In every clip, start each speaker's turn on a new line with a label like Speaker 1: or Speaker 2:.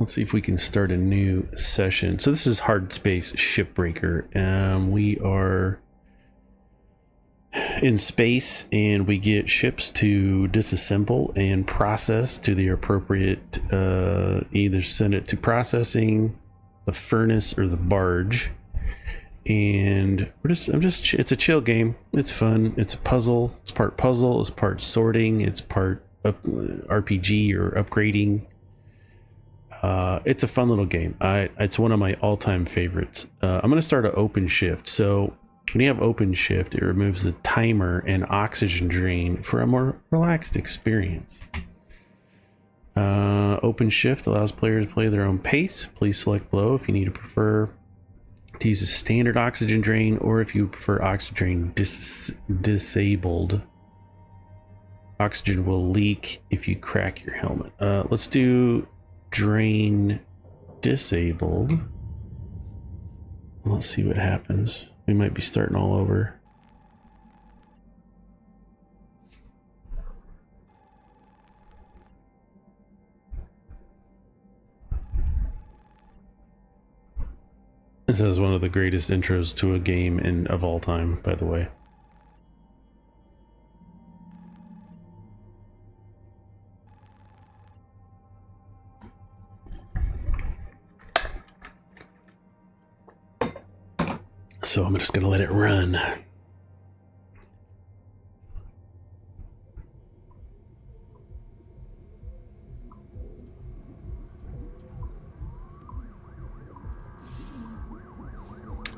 Speaker 1: Let's see if we can start a new session. So this is Hardspace Shipbreaker. We are in space and we get ships to disassemble and process to the appropriate, either send it to processing, the furnace, or the barge. And it's a chill game. It's fun. It's a puzzle. It's part puzzle. It's part sorting. It's part RPG or upgrading. It's a fun little game. It's one of my all-time favorites. I'm going to start an open shift. So when you have open shift, it removes the timer and oxygen drain for a more relaxed experience. Open shift allows players to play their own pace. Please select below if you need to prefer to use a standard oxygen drain, or if you prefer oxygen drain disabled. Oxygen will leak if you crack your helmet. Let's do drain disabled. Let's see what happens. We might be starting all over. This is one of the greatest intros to a game of all time, by the way. So I'm just gonna let it run.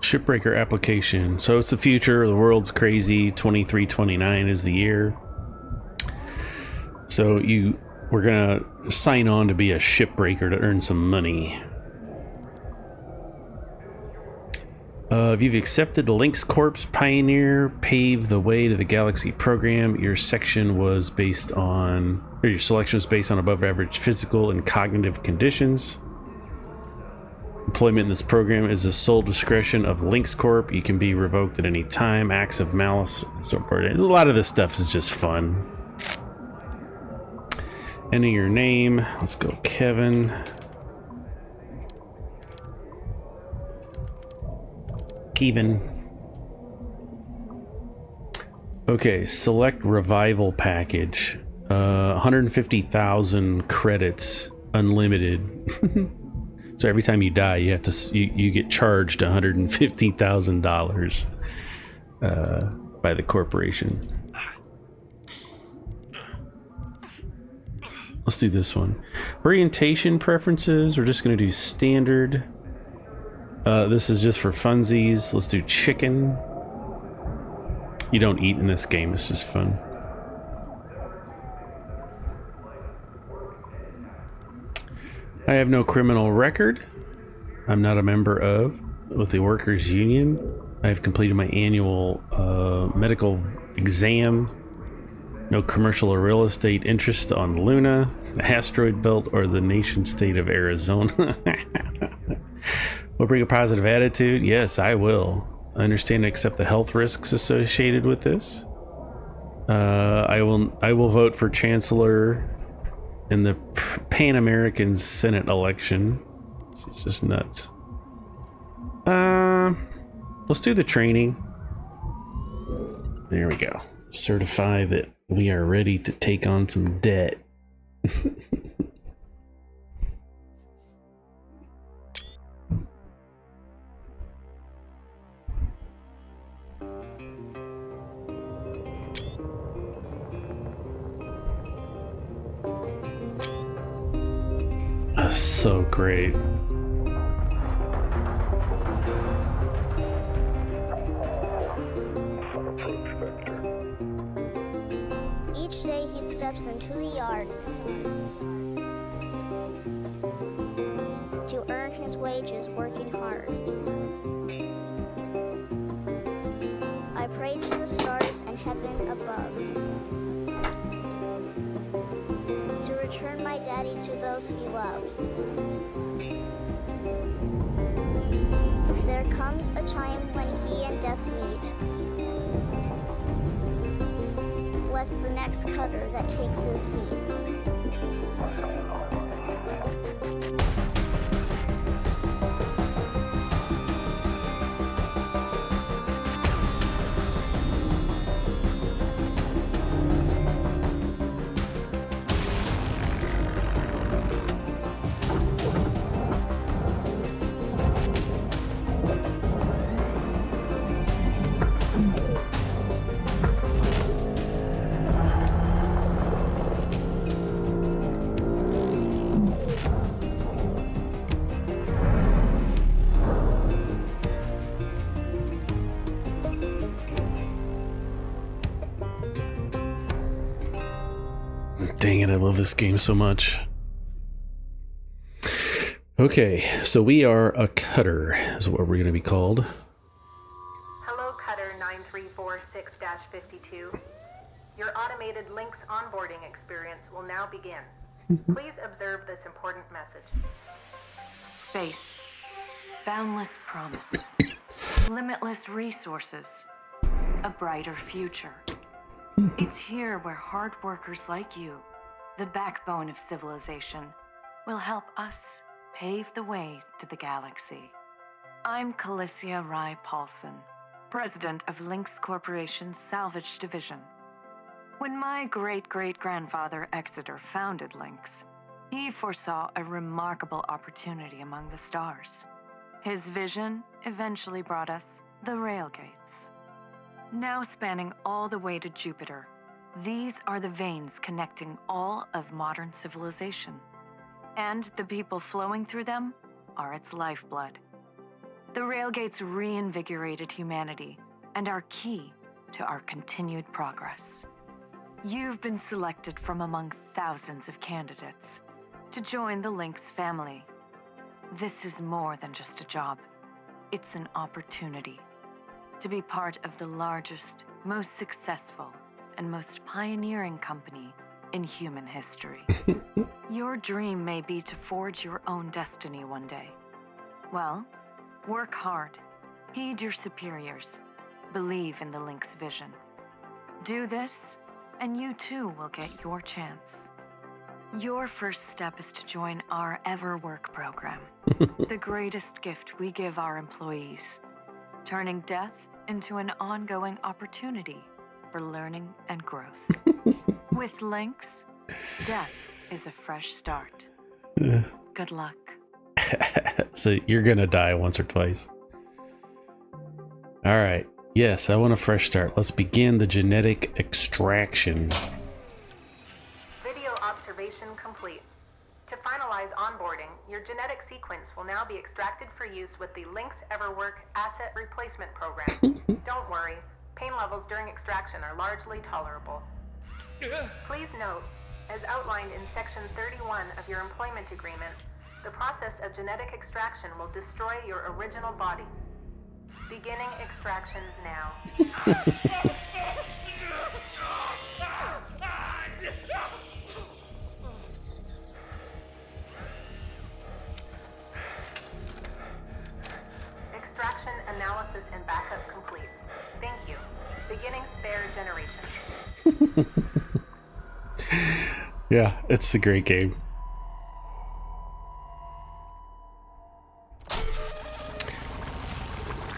Speaker 1: Shipbreaker application. So it's the future. The world's crazy. 2329 is the year. So we're gonna sign on to be a shipbreaker to earn some money. If you've accepted the Lynx Corps Pioneer Pave the Way to the Galaxy program, your selection was based on above average physical and cognitive conditions. Employment in this program is the sole discretion of Lynx Corp. You can be revoked at any time. Acts of malice. A lot of this stuff is just fun. Enter your name. Let's go Kevin. Kevin. Okay, select revival package. 150,000 credits, unlimited. So every time you die, you have to you get charged $150,000 by the corporation. Let's do this one. Orientation preferences. We're just going to do standard. This is just for funsies. Let's do chicken. You don't eat in this game. It's just fun. I have no criminal record. I'm not a member of with the workers union. I have completed my annual medical exam. No commercial or real estate interest on Luna, the asteroid belt, or the nation state of Arizona. Will bring a positive attitude. Yes, I will. I understand and accept the health risks associated with this. I will vote for Chancellor in the Pan American Senate election. It's just nuts. Let's do the training. There we go. Certify that we are ready to take on some debt. So great.
Speaker 2: Each day he steps into the yard to earn his wages working hard. I pray to the stars and heaven above to return my daddy to those he loves. If there comes a time when he and death meet, bless the next cutter that takes his seat.
Speaker 1: Man, I love this game so much. Okay, so we are a cutter, is what we're going to be called.
Speaker 3: Hello, Cutter 9346-52. Your automated Lynx onboarding experience will now begin. Please observe this important message.
Speaker 4: Space. Boundless promise. Limitless resources. A brighter future. It's here where hard workers like you, the backbone of civilization, will help us pave the way to the galaxy. I'm Calicia Rye Paulson, president of Lynx Corporation's Salvage Division. When my great-great-grandfather Exeter founded Lynx, he foresaw a remarkable opportunity among the stars. His vision eventually brought us the Railgates. Now spanning all the way to Jupiter, these are the veins connecting all of modern civilization. And the people flowing through them are its lifeblood. The Railgates reinvigorated humanity and are key to our continued progress. You've been selected from among thousands of candidates to join the Lynx family. This is more than just a job. It's an opportunity to be part of the largest, most successful, and most pioneering company in human history. Your dream may be to forge your own destiny one day. Well, work hard, heed your superiors, believe in the Lynx vision. Do this, and you too will get your chance. Your first step is to join our Ever Work program, the greatest gift we give our employees, turning death into an ongoing opportunity for learning and growth. With Lynx, death is a fresh start. Good luck.
Speaker 1: So you're gonna die once or twice. All right. Yes, I want a fresh start. Let's begin the genetic extraction.
Speaker 3: Video observation complete. To finalize onboarding, your genetic sequence will now be extracted for use with the Lynx EverWork Asset Replacement Program. Don't worry, pain levels during extraction are largely tolerable. Please note, as outlined in Section 31 of your employment agreement, the process of genetic extraction will destroy your original body. Beginning extraction now. Extraction analysis and backup complete. Thank you. Beginning spare generation.
Speaker 1: Yeah, it's a great game.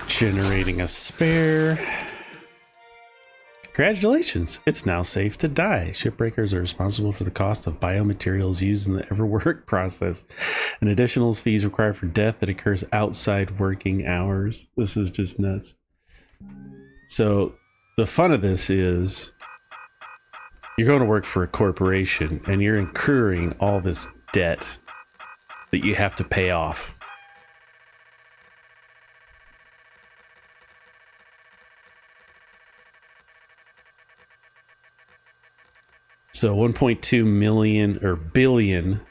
Speaker 1: Generating a spare. Congratulations, it's now safe to die. Shipbreakers are responsible for the cost of biomaterials used in the EverWork process and additional fees required for death that occurs outside working hours. This is just nuts. So the fun of this is you're going to work for a corporation and you're incurring all this debt that you have to pay off. So 1.2 million or billion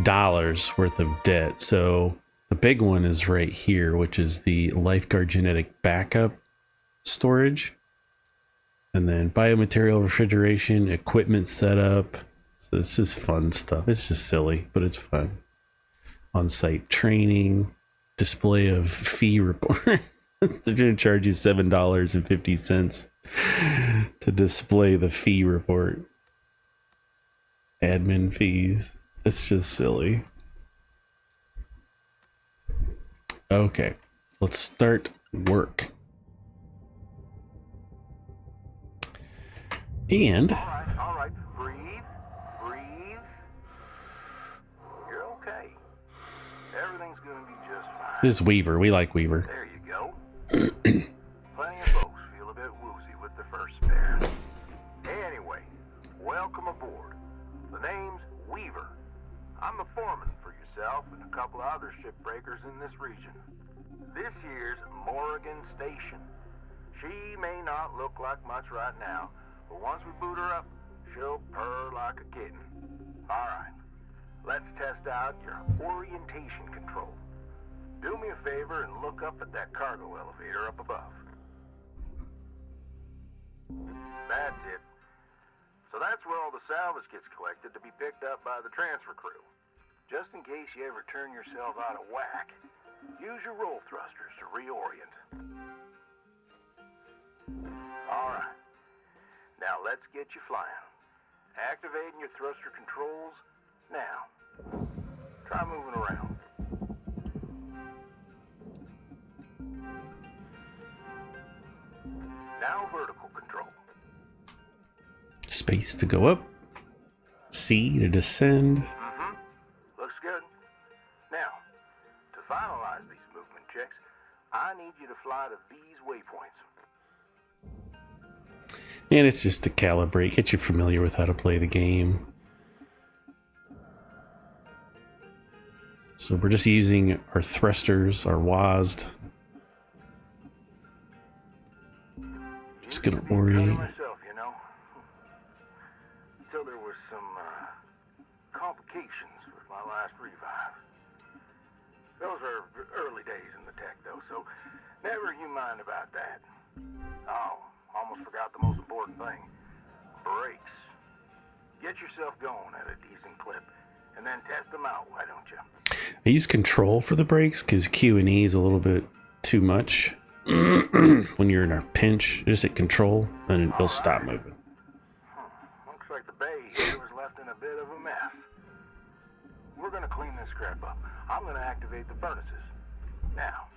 Speaker 1: dollars worth of debt. So the big one is right here, which is the lifeguard genetic backup storage. And then biomaterial refrigeration, equipment setup. So it's just fun stuff. It's just silly, but it's fun. On-site training, display of fee report. They're going to charge you $7.50 to display the fee report. Admin fees. It's just silly. Okay, let's start work. And
Speaker 5: all right, breathe. You're okay. Everything's gonna be just fine.
Speaker 1: this is Weaver. We like Weaver.
Speaker 5: There you go. Plenty of folks feel a bit woozy with the first spare. Anyway, welcome aboard. The name's Weaver. I'm the foreman for yourself and a couple of other shipbreakers in this region. This here's Morrigan Station. She may not look like much right now, but once we boot her up, She'll purr like a kitten. Alright, let's test out your orientation control. Do me a favor and look up at that cargo elevator up above. That's it. So that's where all the salvage gets collected to be picked up by the transfer crew. Just in case you ever turn yourself out of whack, use your roll thrusters to reorient. Alright. Now let's get you flying. Activating your thruster controls now. Try moving around. Now vertical control.
Speaker 1: Space to go up. C to descend.
Speaker 5: Mm-hmm. Looks good. Now, to finalize these movement checks, I need you to fly to these waypoints.
Speaker 1: And it's just to calibrate, get you familiar with how to play the game. So we're just using our thrusters, our WASD. Just gonna orient.
Speaker 5: Myself, you know. Until there was some complications with my last revive. Those are early days in the tech, though, so never you mind about that. Oh, almost forgot the most important thing. Brakes. Get yourself going at a decent clip, and then test them out, why don't you?
Speaker 1: I use control for the brakes because Q and E is a little bit too much. When you're in a pinch, just hit control and it'll stop moving.
Speaker 5: Looks like the bay here was left in a bit of a mess. We're gonna clean this crap up. I'm gonna activate the furnaces. Now.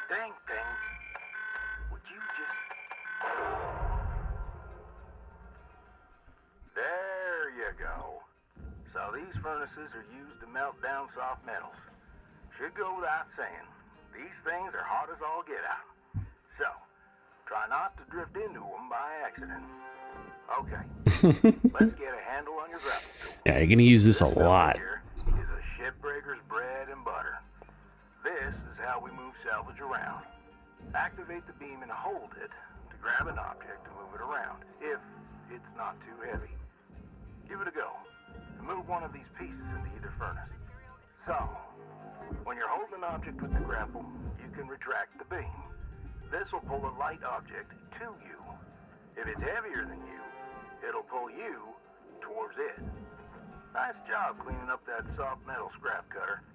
Speaker 5: Dang thing. Would you just... There you go. So these furnaces are used to melt down soft metals. Should go without saying. These things are hot as all get out. So, try not to drift into them by accident. Okay, let's get a handle on your grapple tool.
Speaker 1: Yeah, you're gonna use this a lot.
Speaker 5: Here is a shipbreaker's bread and butter. This is how we move salvage around. Activate the beam and hold it to grab an object to move it around, if it's not too heavy. Give it a go, and move one of these pieces into either furnace. So, when you're holding an object with the grapple, you can retract the beam. This will pull a light object to you. If it's heavier than you, it'll pull you towards it. Nice job cleaning up that soft metal scrap cutter.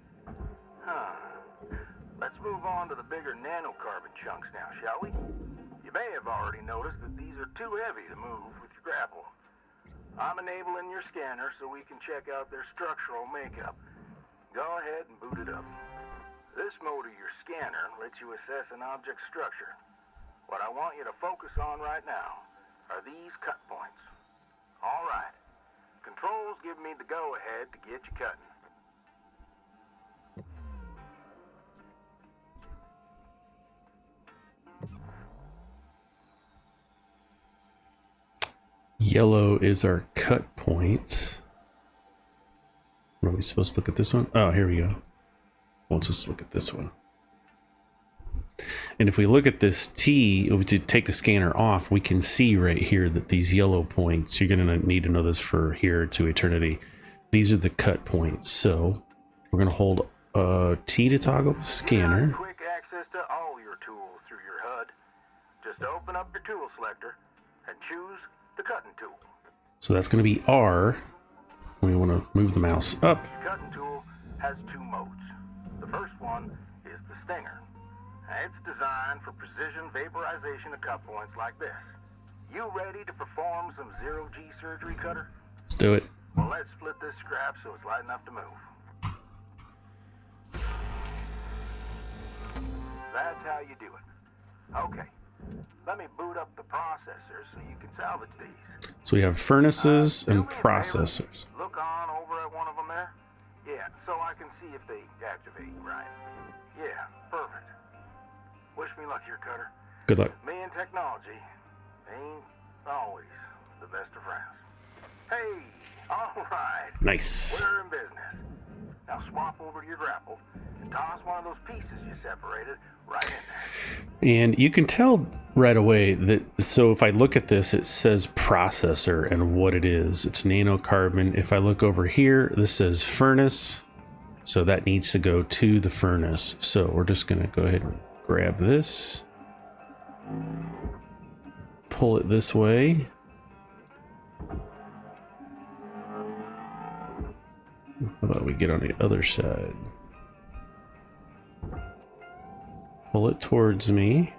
Speaker 5: Let's move on to the bigger nanocarbon chunks now, shall we? You may have already noticed that these are too heavy to move with your grapple. I'm enabling your scanner so we can check out their structural makeup. Go ahead and boot it up. This mode of your scanner lets you assess an object's structure. What I want you to focus on right now are these cut points. All right. Controls give me the go-ahead to get you cutting.
Speaker 1: Yellow is our cut points. Are we supposed to look at this one? Oh, here we go. Let's just look at this one. And if we look at this T, to take the scanner off, we can see right here that these yellow points, you're going to need to know this for here to eternity. These are the cut points. So we're going to hold T to toggle the scanner.
Speaker 5: Quick access to all your tools through your HUD. Just open up your tool selector and choose the cutting tool.
Speaker 1: So that's going to be R. We want to move the mouse up.
Speaker 5: The cutting tool has two modes. The first one is the stinger. It's designed for precision vaporization of cut points like this. You ready to perform some zero-G surgery, Cutter?
Speaker 1: Let's do it.
Speaker 5: Well, let's split this scrap so it's light enough to move. That's how you do it. Okay, let me boot up the processors so you can salvage these.
Speaker 1: So we have furnaces
Speaker 5: Do
Speaker 1: and
Speaker 5: me a favor.
Speaker 1: processors.
Speaker 5: Look on over at one of them there. Yeah, so I can see if they activate right. Yeah, perfect. Wish me luck here, Cutter.
Speaker 1: Good luck.
Speaker 5: Me and technology ain't always the best of friends. Hey, all right.
Speaker 1: Nice.
Speaker 5: We're in business. Now swap over to your grapple and toss one of those pieces you separated right in there.
Speaker 1: And you can tell right away that, so if I look at this, it says processor and what it is. It's nanocarbon. If I look over here, this says furnace. So that needs to go to the furnace. So we're just going to go ahead and grab this. Pull it this way. How about we get on the other side? Pull it towards me.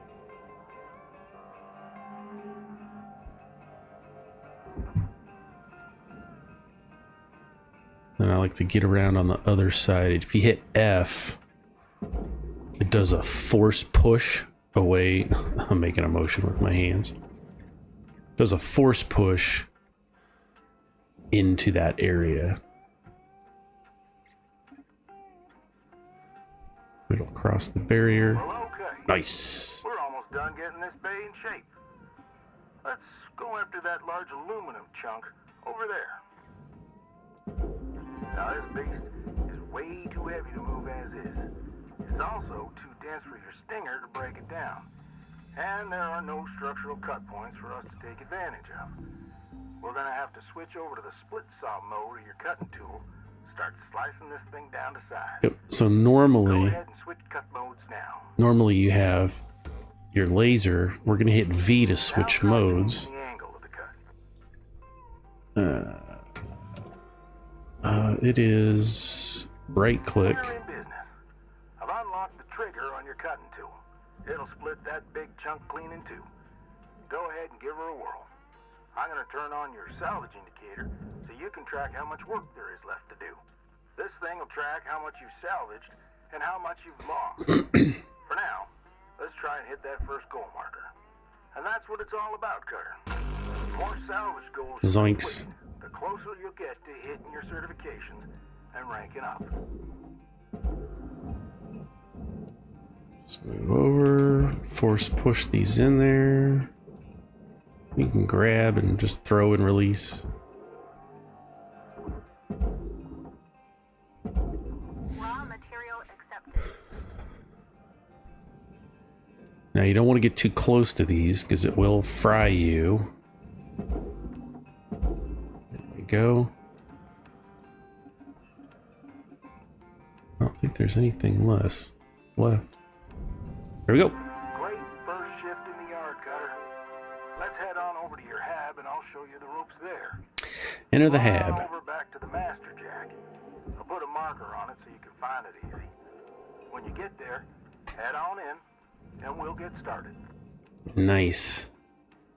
Speaker 1: Then I like to get around on the other side. If you hit F, it does a force push away. I'm making a motion with my hands. It does a force push into that area. It'll cross the barrier.
Speaker 5: Well, okay.
Speaker 1: Nice.
Speaker 5: We're almost done getting this bay in shape. Let's go after that large aluminum chunk over there. Now this beast is way too heavy to move as is. It's also too dense for your stinger to break it down. And there are no structural cut points for us to take advantage of. We're gonna have to switch over to the split saw mode of your cutting tool. Start slicing this thing down to size.
Speaker 1: Yep. So
Speaker 5: Go
Speaker 1: normally
Speaker 5: ahead and switch cut modes now.
Speaker 1: you have your laser. We're going to hit V to switch
Speaker 5: Now try
Speaker 1: modes.
Speaker 5: changing the angle of the cut.
Speaker 1: It is right click.
Speaker 5: We're in business. I've unlocked the trigger on your cutting tool. It'll split that big chunk clean in two. Go ahead and give her a whirl. I'm going to turn on your salvage indicator so you can track how much work there is left to do. This thing will track how much you've salvaged and how much you've lost. For now, let's try and hit that first goal marker. And that's what it's all about, Cutter. The more salvage goals you
Speaker 1: Zoinks.
Speaker 5: complete, the closer you'll get to hitting your certifications and ranking up.
Speaker 1: Just move over, force push these in there. You can grab and just throw and release.
Speaker 3: Raw material accepted.
Speaker 1: Now you don't want to get too close to these because it will fry you. There we go. I don't think there's anything left. There we go.
Speaker 5: Great first shift in the yard, Cutter. Let's head on over to your hab and I'll show you the ropes there.
Speaker 1: Enter the
Speaker 5: Run on
Speaker 1: hab.
Speaker 5: over back to the master jack. I'll put a marker on it so you can find it easy. When you get there, head on in and we'll get started.
Speaker 1: Nice.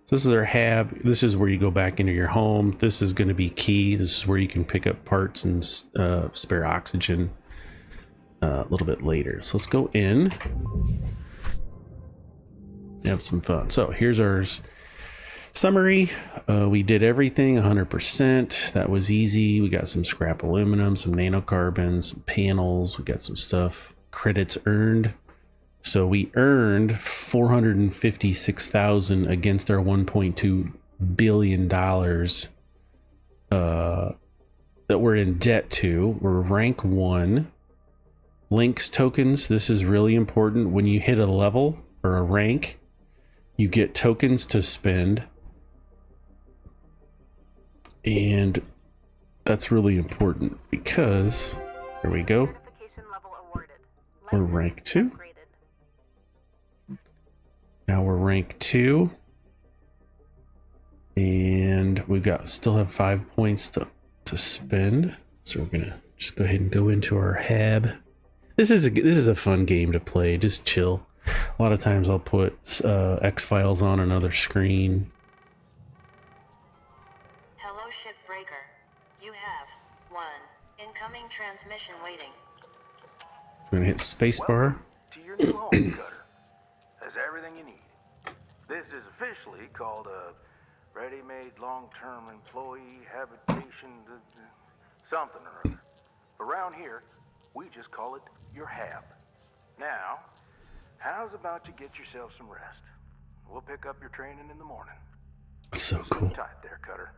Speaker 1: So this is our hab. This is where you go back into your home. This is going to be key. This is where you can pick up parts and spare oxygen a little bit later. So let's go in. Have some fun. So here's our summary. We did everything 100%. That was easy. We got some scrap aluminum, some nanocarbons, some panels. We got some stuff. Credits earned. So we earned 456,000 against our 1.2 billion dollars that we're in debt to. We're rank 1. Links tokens. This is really important. When you hit a level or a rank, you get tokens to spend, and that's really important because there we go.
Speaker 3: Certification level awarded.
Speaker 1: We're
Speaker 3: License
Speaker 1: rank 2.
Speaker 3: upgraded.
Speaker 1: Now we're rank 2, and we've got still have 5 points to spend. So we're gonna just go ahead and go into our hab. This is a fun game to play. Just chill. A lot of times I'll put X-Files on another screen.
Speaker 4: Hello, Shipbreaker. You have 1 incoming transmission waiting.
Speaker 1: We're gonna hit spacebar.
Speaker 5: To your new home, Cutter. There's everything you need. This is officially called a ready-made long-term employee habitation something or other. Around here, we just call it your hab. Now, how's about you get yourself some rest? We'll pick up your training in the morning.
Speaker 1: So cool.
Speaker 5: Tight there, Cutter.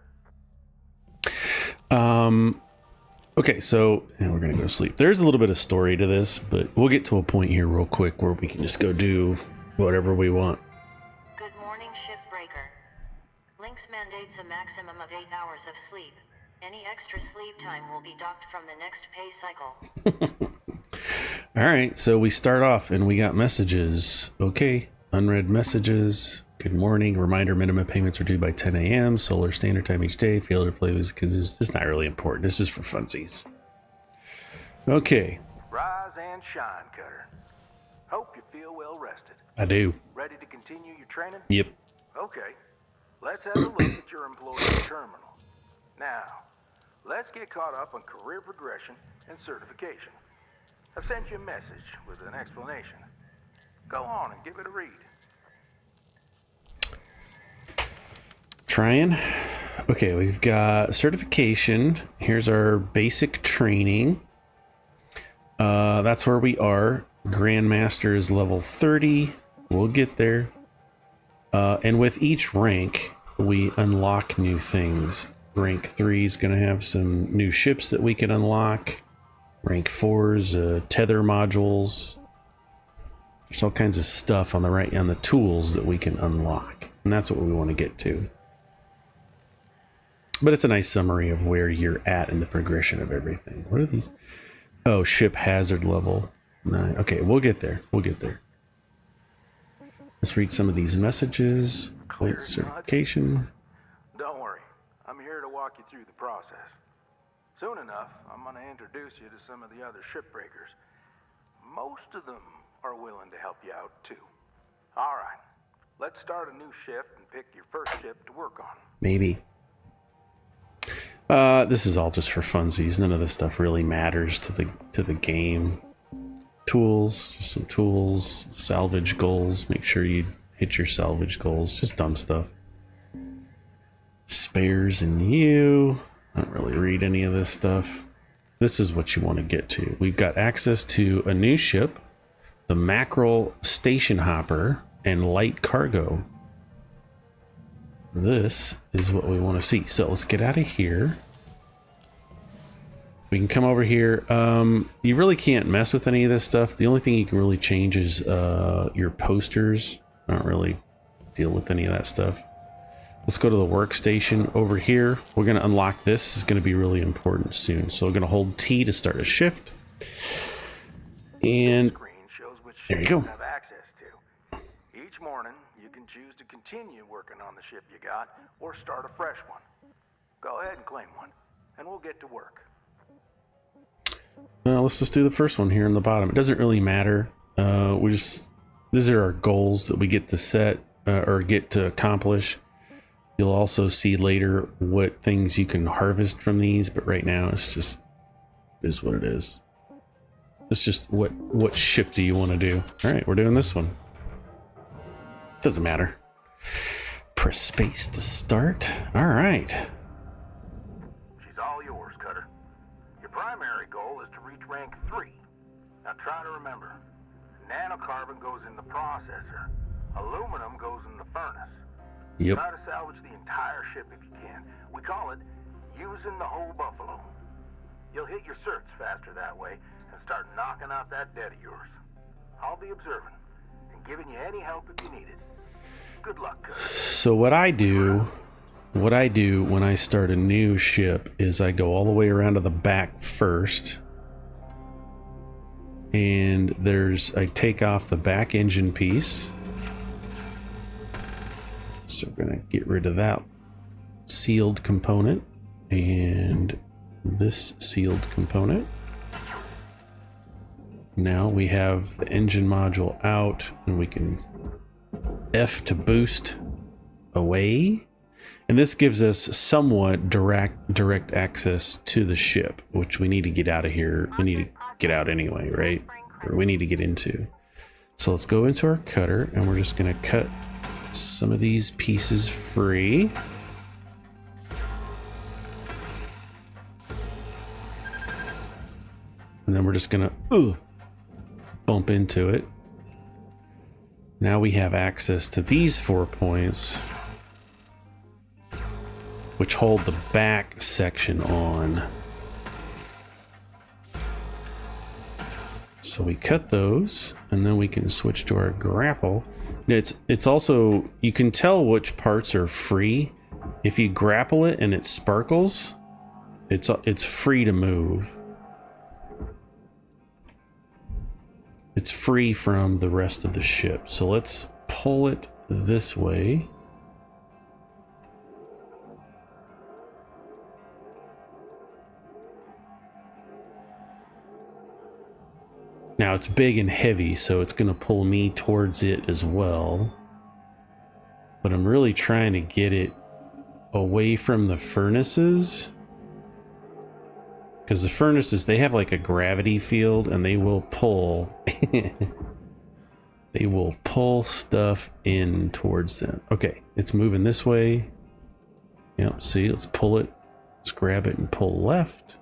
Speaker 1: Okay, so and we're gonna go to sleep. There's a little bit of story to this, but we'll get to a point here real quick where we can just go do whatever we want.
Speaker 6: Good morning, Shipbreaker. Lynx mandates a maximum of 8 hours of sleep. Any extra sleep time will be docked from the next pay cycle.
Speaker 1: All right, so we start off and we got messages. Okay, unread messages. Good morning. Reminder: minimum payments are due by 10 a.m. Solar Standard Time each day. Failure to play with kids. This is not really important. This is for funsies. Okay.
Speaker 5: Rise and shine, Cutter. Hope you feel well rested.
Speaker 1: I do.
Speaker 5: Ready to continue your training?
Speaker 1: Yep.
Speaker 5: Okay. Let's have a look at your employee terminal. Now, let's get caught up on career progression and certification. I've sent you a message with an explanation. Go on and give it a read.
Speaker 1: Trying. Okay, we've got certification. Here's our basic training. That's where we are. Grandmaster is level 30. We'll get there. And with each rank, we unlock new things. Rank 3 is going to have some new ships that we can unlock. Rank 4's tether modules. There's all kinds of stuff on the right, on the tools that we can unlock. And that's what we want to get to. But it's a nice summary of where you're at in the progression of everything. What are these? Oh, ship hazard level 9. Okay, we'll get there. We'll get there. Let's read some of these messages. Wait, certification.
Speaker 5: Don't worry. I'm here to walk you through the process. Soon enough, I'm going to introduce you to some of the other shipbreakers. Most of them are willing to help you out, too. All right. Let's start a new shift and pick your first ship to work on.
Speaker 1: Maybe. This is all just for funsies. None of this stuff really matters to the game. Tools, just some tools, salvage goals. Make sure you hit your salvage goals. Just dumb stuff. Spares and you. I don't really read any of this stuff. This is what you want to get to. We've got access to a new ship, the Mackerel Station Hopper, and light cargo. This is what we want to see. So let's get out of here. We can come over here. You really can't mess with any of this stuff. The only thing you can really change is your posters. I don't really deal with any of that stuff. Let's go to the workstation over here. We're going to unlock this. This is going to be really important soon. So we're going to hold T to start a shift. And there you go.
Speaker 5: Have access to. Each morning, you can choose to continue working on the ship you got or start a fresh one. Go ahead and claim one, and we'll get to work.
Speaker 1: Let's just do the first one here in the bottom. It doesn't really matter. These are our goals that we get to set or get to accomplish. You'll also see later what things you can harvest from these, but right now it's just is what it is. It's just what ship do you want to do? All right, we're doing this one. Doesn't matter. Press space to start. All right.
Speaker 5: She's all yours, Cutter. Your primary goal is to reach rank 3. Now try to remember, nanocarbon goes in the processor. Aluminum goes in the furnace.
Speaker 1: Yep.
Speaker 5: Try to salvage the entire ship if you can. We call it using the whole buffalo. You'll hit your certs faster that way and start knocking out that debt of yours. I'll be observing and giving you any help if you need it. Good luck, Cutter.
Speaker 1: So what I do when I start a new ship is I go all the way around to the back first. And I take off the back engine piece. So we're going to get rid of that sealed component and this sealed component. Now we have the engine module out and we can F to boost away. And this gives us somewhat direct access to the ship, which we need to get out of here. We need to get out anyway, right? Or we need to get into. So let's go into our cutter and we're just going to cut some of these pieces free. And then we're just gonna bump into it. Now we have access to these 4 points, which hold the back section on. So we cut those, and then we can switch to our grapple. It's also, you can tell which parts are free. If you grapple it and it sparkles, it's free to move. It's free from the rest of the ship. So let's pull it this way. Now it's big and heavy, so it's going to pull me towards it as well. But I'm really trying to get it away from the furnaces. Because the furnaces, they have like a gravity field and they will pull... they will pull stuff in towards them. Okay, it's moving this way. Yep, see, let's pull it. Let's grab it and pull left.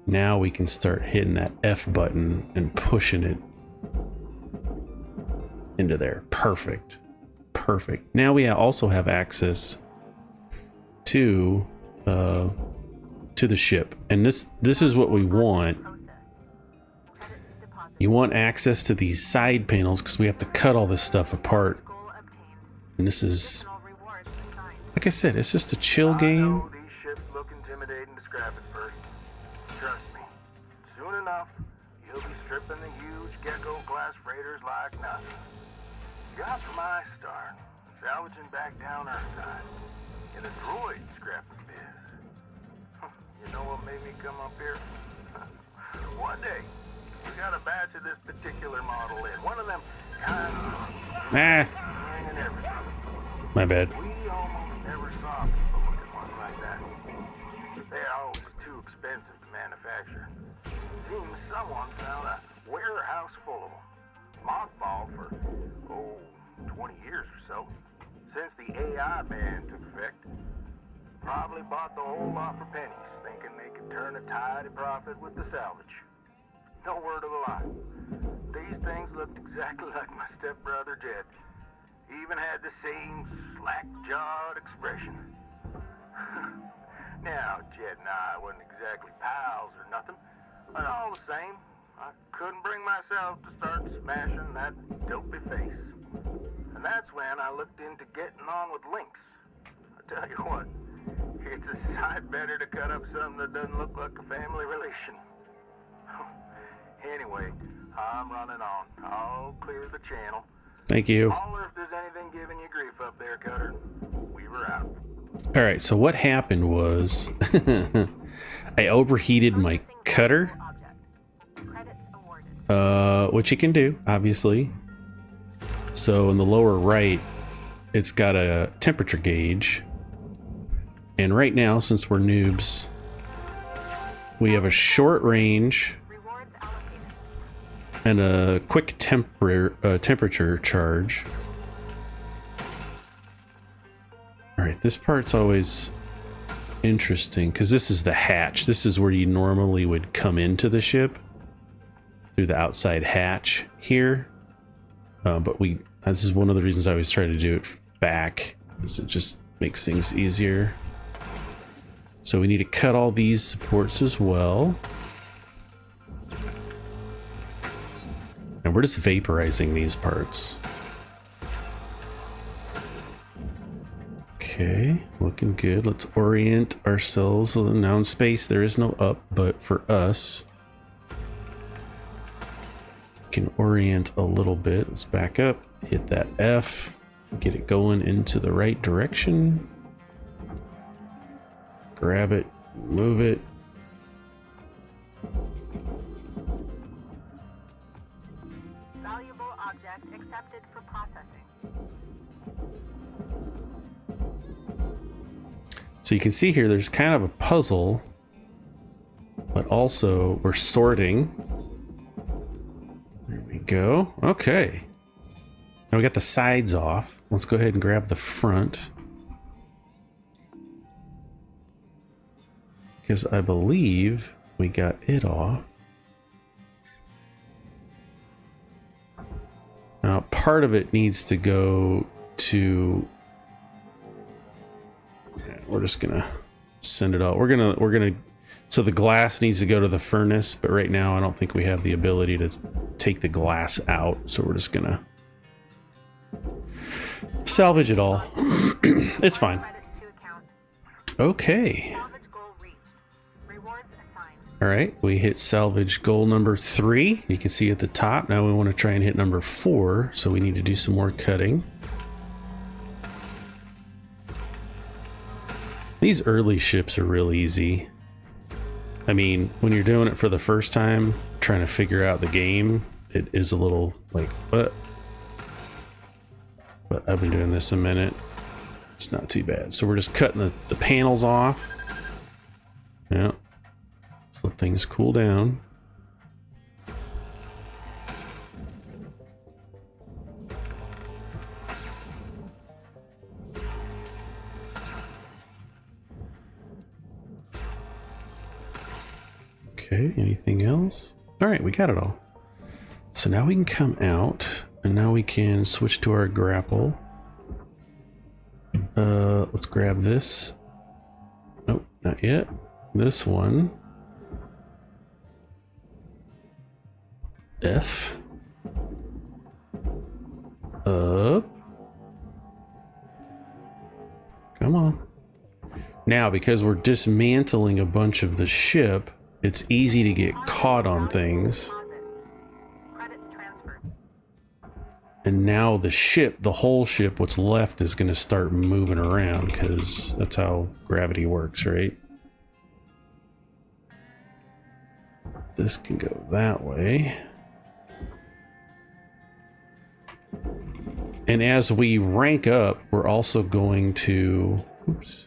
Speaker 1: Now we can start hitting that F button and pushing it into there. Perfect. Perfect. Now we also have access to the ship. And this is what we want. You want access to these side panels because we have to cut all this stuff apart. And this is, like I said, it's just a chill game.
Speaker 5: These ships look intimidating to scrap at first. Trust me, soon enough, you'll be stripping the huge gecko-class freighters like nothing. Got from my start, salvaging back down our side, in a droid scrapping biz. You know what made me come up here? One day, we got a batch of this particular model in. One of them kind of and everything.
Speaker 1: My bad.
Speaker 5: We almost never saw people look at one like that. They're always too expensive to manufacture. Seems someone found a warehouse full of them. Mothballed for, 20 years or so. Since the AI ban took effect. Probably bought the whole lot for pennies, thinking they could turn a tidy profit with the salvage. No word of a lie. These things looked exactly like my stepbrother Jed. Even had the same slack-jawed expression. Now, Jed and I wasn't exactly pals or nothing, but all the same, I couldn't bring myself to start smashing that dopey face. And that's when I looked into getting on with Lynx. I tell you what, it's a sight better to cut up something that doesn't look like a family relation. Anyway, I'm running on. I'll clear the channel.
Speaker 1: Thank you.
Speaker 5: Holler if there's anything giving you grief up there, Cutter. Weaver out.
Speaker 1: All right, so what happened was I overheated my cutter, which it can do, obviously. So in the lower right, it's got a temperature gauge. And right now, since we're noobs, we have a short range and a quick temperature charge. All right, this part's always interesting because this is the hatch. This is where you normally would come into the ship through the outside hatch here. But this is one of the reasons I always try to do it back, is it just makes things easier. So we need to cut all these supports as well. And we're just vaporizing these parts. Okay, looking good. Let's orient ourselves. Now in space, there is no up, but for us, we can orient a little bit. Let's back up, hit that F, get it going into the right direction. Grab it, move it.
Speaker 3: Valuable object accepted for processing.
Speaker 1: So you can see here, there's kind of a puzzle, but also we're sorting. There we go. Okay. Now we got the sides off. Let's go ahead and grab the front. Because I believe we got it off. Now part of it needs to go to, we're just gonna send it out. We're gonna So the glass needs to go to the furnace, but right now I don't think we have the ability to take the glass out. So we're just gonna salvage it all. It's fine.
Speaker 3: Credits to account.
Speaker 1: Okay.
Speaker 3: Salvage goal reached. Rewards assigned.
Speaker 1: All right, we hit salvage goal number 3. You can see at the top. Now we want to try and hit number 4, so we need to do some more cutting. These early ships are real easy. I mean, when you're doing it for the first time, trying to figure out the game, it is a little like, what? But I've been doing this a minute. It's not too bad. So we're just cutting the panels off. Yeah. So things cool down. Okay, anything else? All right, we got it all. So now we can come out, and now we can switch to our grapple. Let's grab this. Nope, not yet. This one. F. Up. Come on. Now, because we're dismantling a bunch of the ship, it's easy to get caught on things.
Speaker 3: Credits transferred.
Speaker 1: And now the ship, the whole ship, what's left is going to start moving around because that's how gravity works, right? This can go that way. And as we rank up, we're also going to... Oops.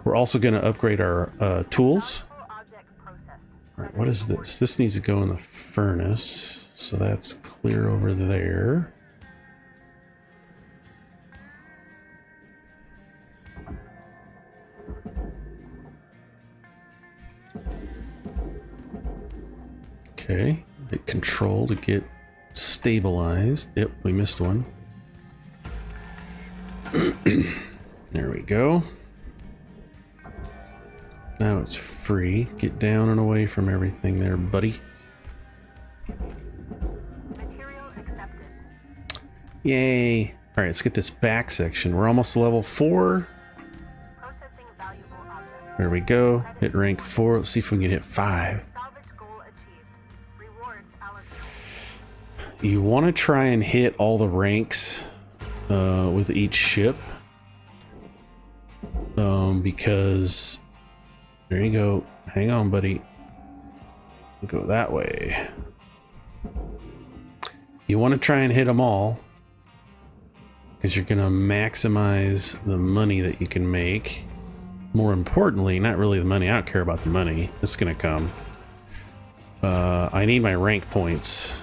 Speaker 1: We're also going to upgrade our tools.
Speaker 3: Object processed.
Speaker 1: All right, what is this? This needs to go in the furnace. So that's clear over there. Okay, hit control to get stabilized. Yep, we missed one. There we go. Now it's free. Get down and away from everything there, buddy.
Speaker 3: Material accepted.
Speaker 1: Yay. All right, let's get this back section. We're almost to level 4.
Speaker 3: Processing valuable objects.
Speaker 1: There we go. Hit rank 4. Let's see if we can hit 5.
Speaker 3: Salvage goal achieved. Rewards allocated.
Speaker 1: You want to try and hit all the ranks with each ship. Because... There you go. Hang on, buddy. We'll go that way. You want to try and hit them all. Because you're going to maximize the money that you can make. More importantly, not really the money. I don't care about the money. It's going to come. I need my rank points.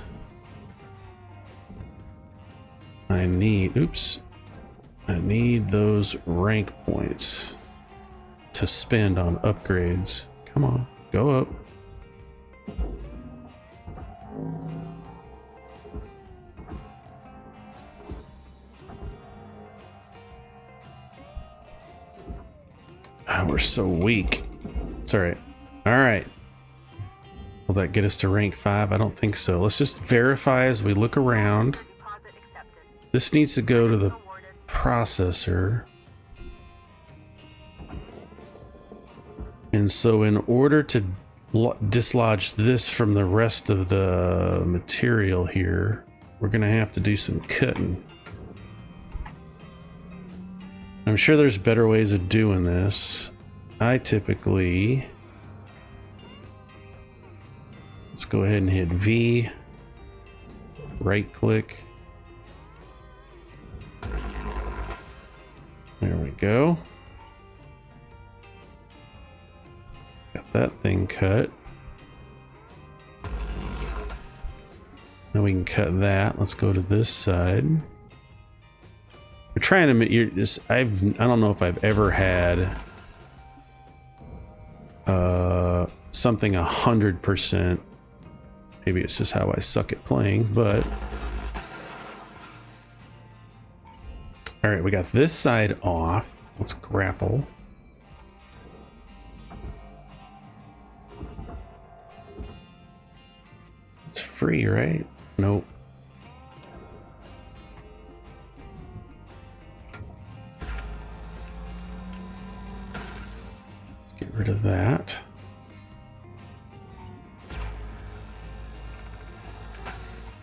Speaker 1: I need those rank points to spend on upgrades. Come on, go up. Ah, we're so weak. It's all right. All right. Will that get us to rank 5? I don't think so. Let's just verify as we look around.
Speaker 3: Deposit accepted.
Speaker 1: This needs to go to the
Speaker 3: Awarded.
Speaker 1: processor. And so in order to dislodge this from the rest of the material here, we're going to have to do some cutting. I'm sure there's better ways of doing this. I typically... Let's go ahead and hit V. Right click. There we go. Got that thing cut. Now we can cut that. Let's go to this side. We're trying to make I don't know if I've ever had something 100%. Maybe it's just how I suck at playing, but all right, we got this side off. let's grapple. It's free, right? Nope. Let's get rid of that.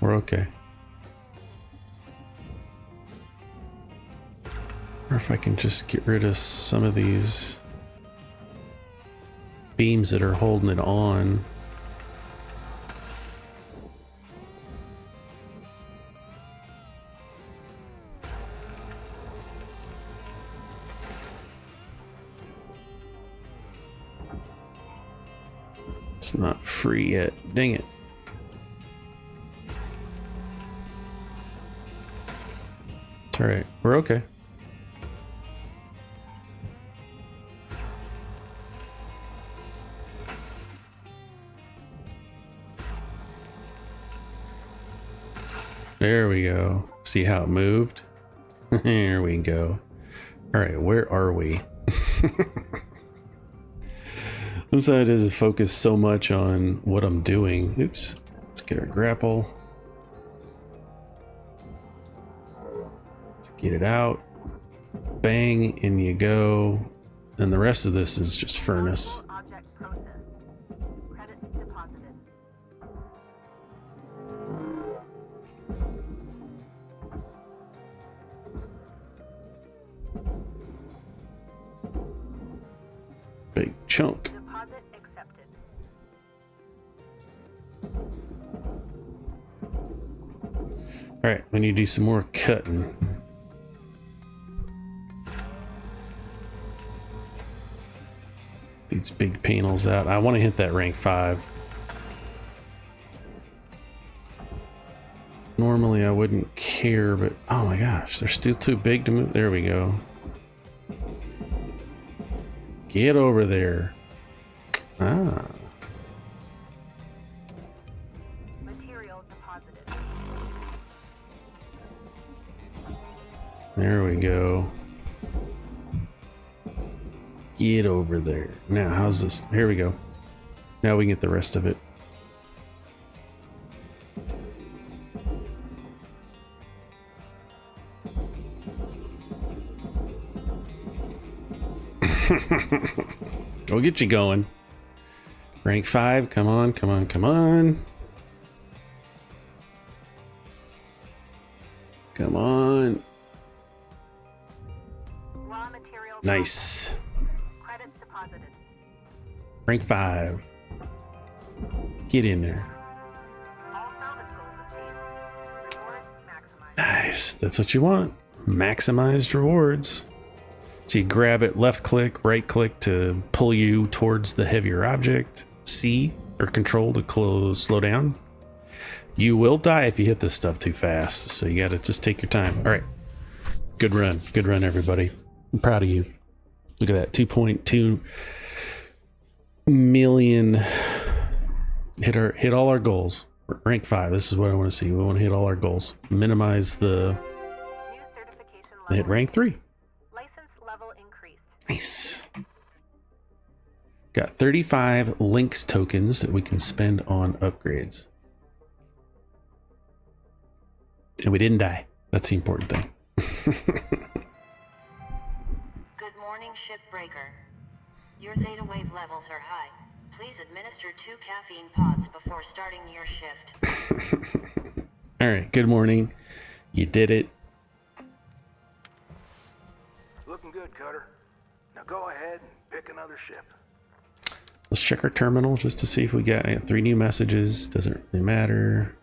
Speaker 1: We're okay. Or if I can just get rid of some of these beams that are holding it on. It's not free yet. Dang it. It's all right. We're okay. There we go. See how it moved? There we go. All right, where are we? Sometimes it doesn't focus so much on what I'm doing. Oops. Let's get our grapple. Let's get it out. Bang, in you go. And the rest of this is just furnace.
Speaker 3: Object processed. Credits deposited.
Speaker 1: Big chunk.
Speaker 3: Deposit accepted.
Speaker 1: All right, we need to do some more cutting. These big panels out. I want to hit that rank 5. Normally I wouldn't care, but oh my gosh, they're still too big to move. There we go. Get over there. Ah.
Speaker 3: Material deposited.
Speaker 1: There we go. Get over there. Now, how's this? Here we go. Now we can get the rest of it. We'll get you going. Rank 5. Come on, come on, come on. Come on.
Speaker 3: Raw material.
Speaker 1: Nice.
Speaker 3: Credits deposited.
Speaker 1: Rank 5. Get in there.
Speaker 3: All salvage goals achieved. Rewards maximized.
Speaker 1: Nice. That's what you want. Maximized rewards. So you grab it, left click, right click to pull you towards the heavier object. C or control to slow down. You will die if you hit this stuff too fast. So you gotta just take your time. All right. Good run. Good run, everybody. I'm proud of you. Look at that. 2.2 million. Hit all our goals. Rank 5. This is what I want to see. We want to hit all our goals. Minimize the
Speaker 3: New certification level.
Speaker 1: hit rank 3.
Speaker 3: License level increased.
Speaker 1: Nice. Got 35 links tokens that we can spend on upgrades. And we didn't die. That's the important thing.
Speaker 6: Good morning, Shipbreaker. Your theta wave levels are high. Please administer 2 caffeine pods before starting your shift.
Speaker 1: All right. Good morning. You did it.
Speaker 5: Looking good, Cutter. Now go ahead and pick another ship.
Speaker 1: Let's check our terminal just to see if we got 3 new messages. Doesn't really matter.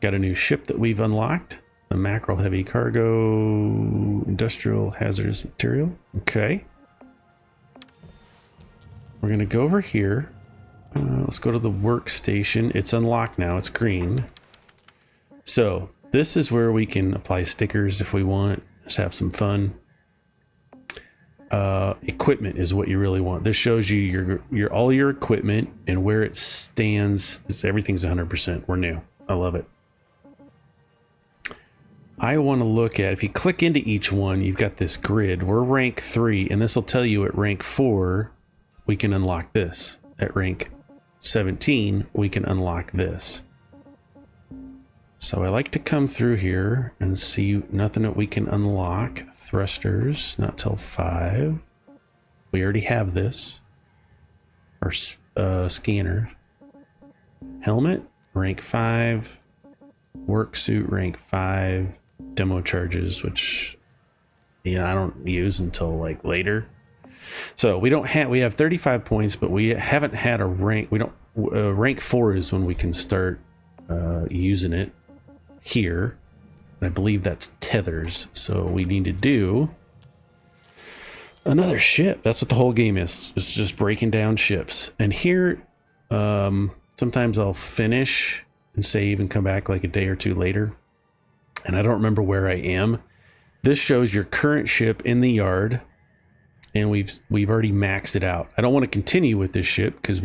Speaker 1: Got a new ship that we've unlocked. A mackerel heavy cargo industrial hazardous material. Okay. We're going to go over here. Let's go to the workstation. It's unlocked now. It's green. So this is where we can apply stickers if we want. Just have some fun. Equipment is what you really want. This shows you your all your equipment and where it stands. Everything's 100%. We're new. I love it. I want to look at, if you click into each one, you've got this grid. We're rank 3, and this will tell you at rank 4, we can unlock this. At rank 17, we can unlock this. So I like to come through here and see nothing that we can unlock. Thrusters, not till 5. We already have this. Our scanner. Helmet, rank 5. Work suit, rank 5. Demo charges, which I don't use until like later. So we have 35 points, but we haven't had a rank. We don't. Rank 4 is when we can start using it here. And I believe that's tethers. So we need to do another ship. That's what the whole game is. It's just breaking down ships. And here, sometimes I'll finish and save and come back like a day or two later. And I don't remember where I am. This shows your current ship in the yard, and we've already maxed it out. I don't want to continue with this ship because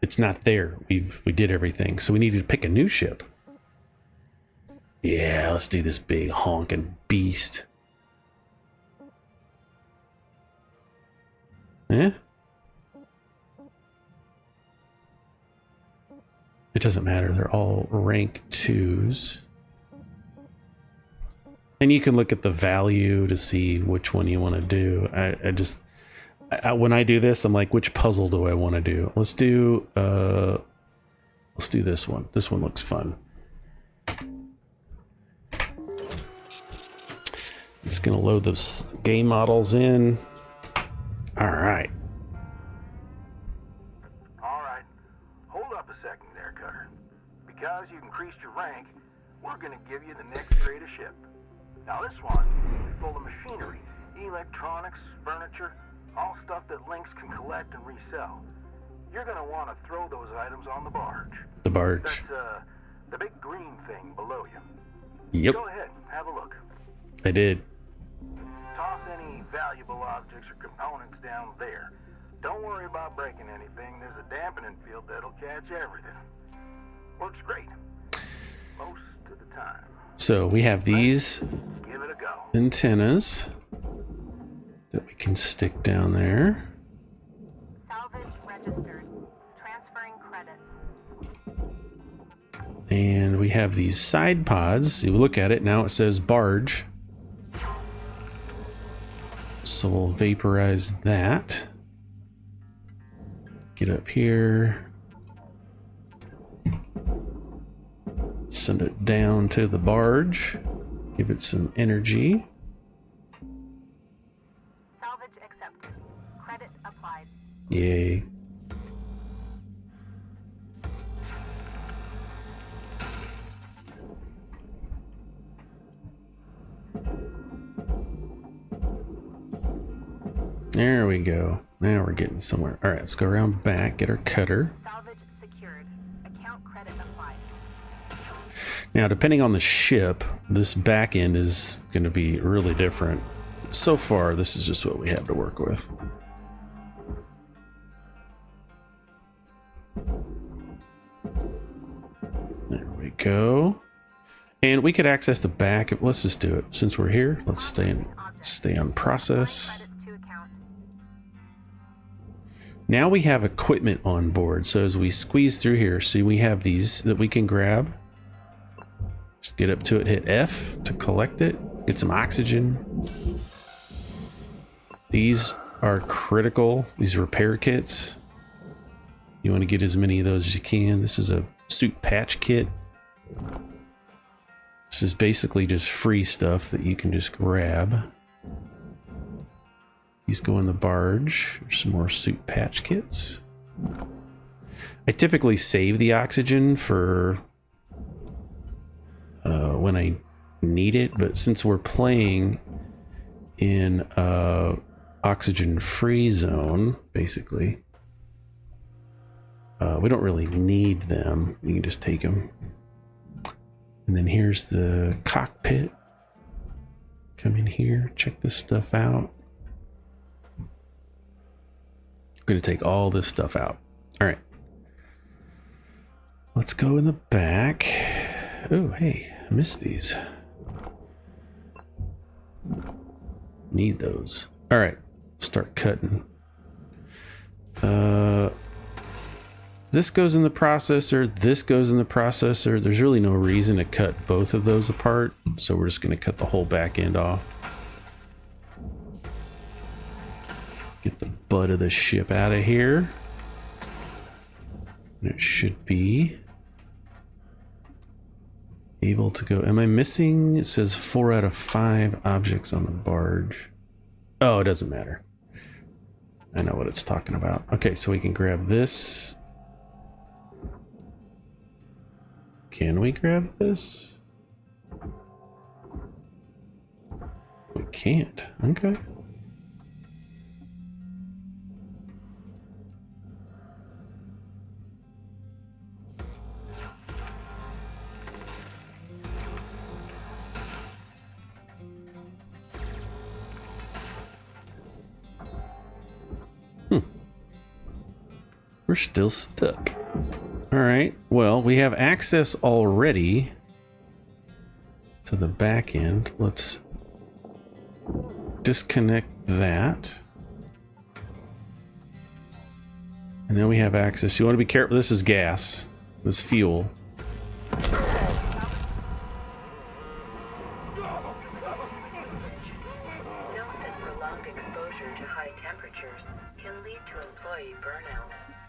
Speaker 1: it's not there. We did everything, so we need to pick a new ship. Yeah, let's do this big honking beast. Eh? It doesn't matter. They're all rank 2s. And you can look at the value to see which one you want to do. When I do this, I'm like, which puzzle do I want to do? Let's do this one. This one looks fun. It's gonna load those game models in. All right.
Speaker 5: All right. Hold up a second there, Cutter. Because you've increased your rank, we're gonna give you the next grade of ship. Now this one is full of machinery, electronics, furniture, all stuff that Lynx can collect and resell. You're gonna want to throw those items on the barge.
Speaker 1: The barge.
Speaker 5: That's the big green thing below you.
Speaker 1: Yep.
Speaker 5: Go ahead, have a look.
Speaker 1: I did.
Speaker 5: Toss any valuable objects or components down there. Don't worry about breaking anything. There's a dampening field that'll catch everything. Works great. Most of the time.
Speaker 1: So we have these
Speaker 5: Give it a go.
Speaker 1: antennas that we can stick down there.
Speaker 3: Salvage registered. Transferring credits.
Speaker 1: And we have these side pods. You look at it, now it says barge. So we'll vaporize that. Get up here. Send it down to the barge. Give it some energy.
Speaker 3: Salvage accepted. Credit applied.
Speaker 1: Yay. There we go. Now we're getting somewhere. All right, let's go around back, get our cutter.
Speaker 3: Salvage secured. Account credit applied.
Speaker 1: Now, depending on the ship, this back end is going to be really different. So far, this is just what we have to work with. There we go. And we could access the back. Let's just do it. Since we're here, let's stay on process.
Speaker 3: Credits to account.
Speaker 1: Now we have equipment on board. So as we squeeze through here, see we have these that we can grab. Just get up to it, hit F to collect it, get some oxygen. These are critical, these repair kits. You want to get as many of those as you can. This is a suit patch kit. This is basically just free stuff that you can just grab. These go in the barge. There's some more suit patch kits. I typically save the oxygen for when I need it, but since we're playing in oxygen free zone, basically, we don't really need them. You can just take them. And then here's the cockpit. Come in here, check this stuff out. I'm gonna take all this stuff out. All right. Let's go in the back. Oh, hey, I missed these. Need those. All right, start cutting. This goes in the processor. This goes in the processor. There's really no reason to cut both of those apart, so we're just going to cut the whole back end off. Get the butt of the ship out of here. And it should be able to go. Am I missing? It says 4 out of 5 objects on the barge. Oh, it doesn't matter. I know what it's talking about. Okay, so we can grab this. Can we grab this? We can't. Okay. We're still stuck. All right. Well, we have access already to the back end. Let's disconnect that. And then we have access. You want to be careful. This is gas. This is fuel.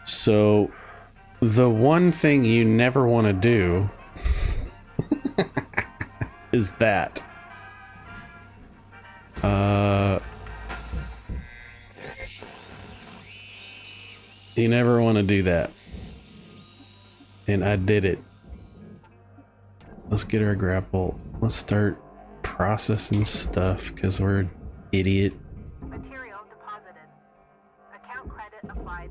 Speaker 1: So, the one thing you never want to do is that. You never want to do that. And I did it. Let's get our grapple. Let's start processing stuff because we're an idiot.
Speaker 3: Material deposited. Account credit applied.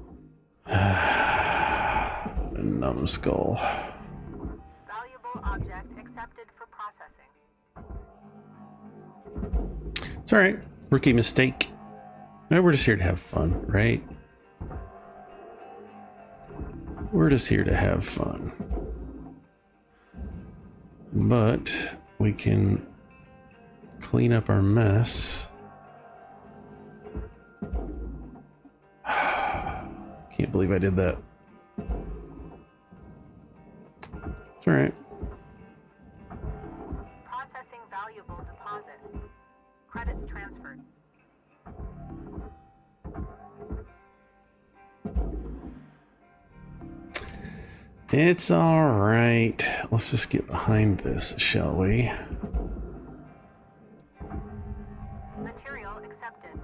Speaker 1: Numbskull.
Speaker 3: Valuable object accepted for processing.
Speaker 1: It's alright. Rookie mistake. We're just here to have fun, right? We're just here to have fun. But we can clean up our mess. Can't believe I did that. It's alright.
Speaker 3: Processing valuable deposit. Credits transferred.
Speaker 1: It's alright. Let's just get behind this, shall we?
Speaker 3: Material accepted.